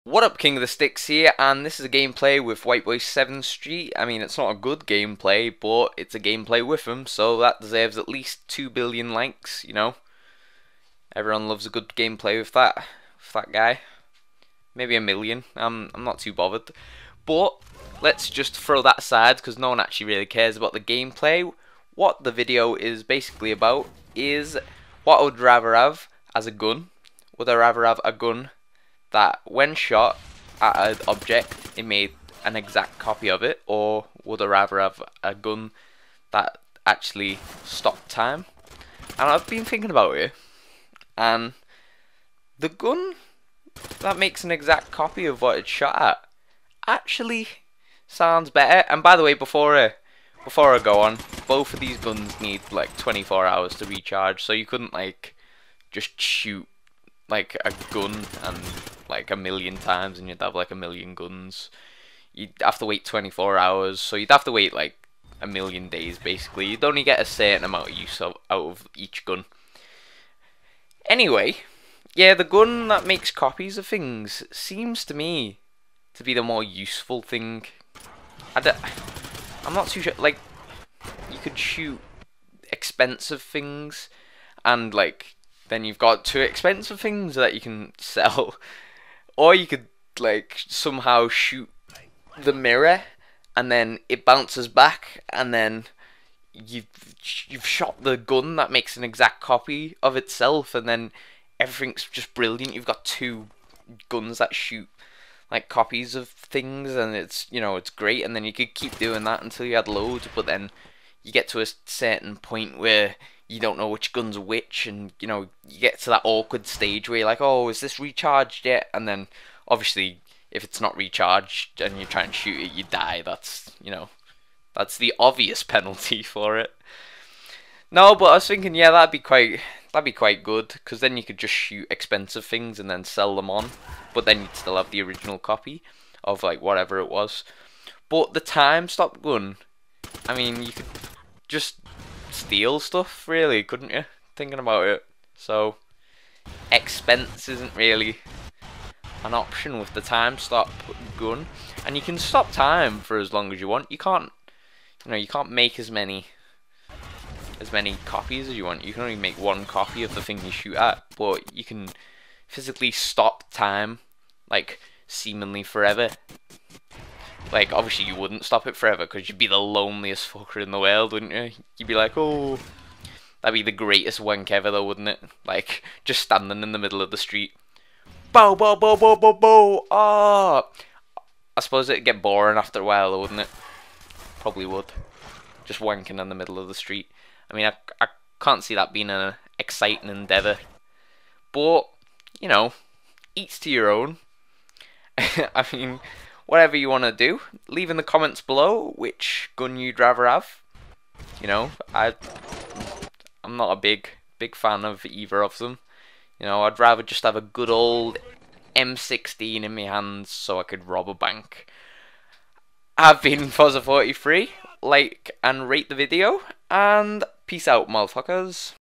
What up, King of the Sticks here, and this is a gameplay with White Boy 7th Street. I mean, it's not a good gameplay, but it's a gameplay with him, so that deserves at least 2 billion likes, you know? Everyone loves a good gameplay with that guy. Maybe a million, I'm not too bothered. But, let's just throw that aside, because no one actually really cares about the gameplay. What the video is basically about is what I would rather have as a gun. Would I rather have a gun that when shot at an object it made an exact copy of it, or would I rather have a gun that actually stopped time? And I've been thinking about it, and the gun that makes an exact copy of what it's shot at actually sounds better. And by the way, before I go on, both of these guns need like 24 hours to recharge, so you couldn't like just shoot like a gun and like a million times and you'd have like a million guns. You'd have to wait 24 hours, so you'd have to wait like a million days basically. You'd only get a certain amount of use out of each gun. Anyway, yeah, the gun that makes copies of things seems to me to be the more useful thing. I'm not too sure, like, you could shoot expensive things and like then you've got two expensive things that you can sell, or you could like somehow shoot the mirror and then it bounces back and then you've shot the gun that makes an exact copy of itself, and then everything's just brilliant. You've got two guns that shoot like copies of things, and it's, you know, it's great. And then you could keep doing that until you had loads, but then you get to a certain point where you don't know which gun's which, and you know, you get to that awkward stage where you're like, oh, is this recharged yet? And then obviously if it's not recharged and you're trying to shoot it, you die. That's, you know, that's the obvious penalty for it. No, but I was thinking, yeah, that'd be quite good, because then you could just shoot expensive things and then sell them on, but then you'd still have the original copy of like whatever it was. But the time stop gun, I mean, you could just steal stuff, really, couldn't you? Thinking about it. So expense isn't really an option with the time stop gun, and you can stop time for as long as you want. You can't, you know, you can't make as many copies as you want. You can only make one copy of the thing you shoot at, but you can physically stop time like seemingly forever. Like, obviously you wouldn't stop it forever because you'd be the loneliest fucker in the world, wouldn't you? You'd be like, oh, that'd be the greatest wank ever though, wouldn't it? Like, just standing in the middle of the street. Bow, bow, bow, bow, bow, bow. Ah! I suppose it'd get boring after a while though, wouldn't it? Probably would. Just wanking in the middle of the street. I mean, I can't see that being an exciting endeavour. But, you know, each to your own. I mean, whatever you want to do, leave in the comments below which gun you'd rather have. You know, I'm not a big fan of either of them. You know, I'd rather just have a good old M16 in my hands so I could rob a bank. I've been Fozza43. Like and rate the video, and peace out, motherfuckers.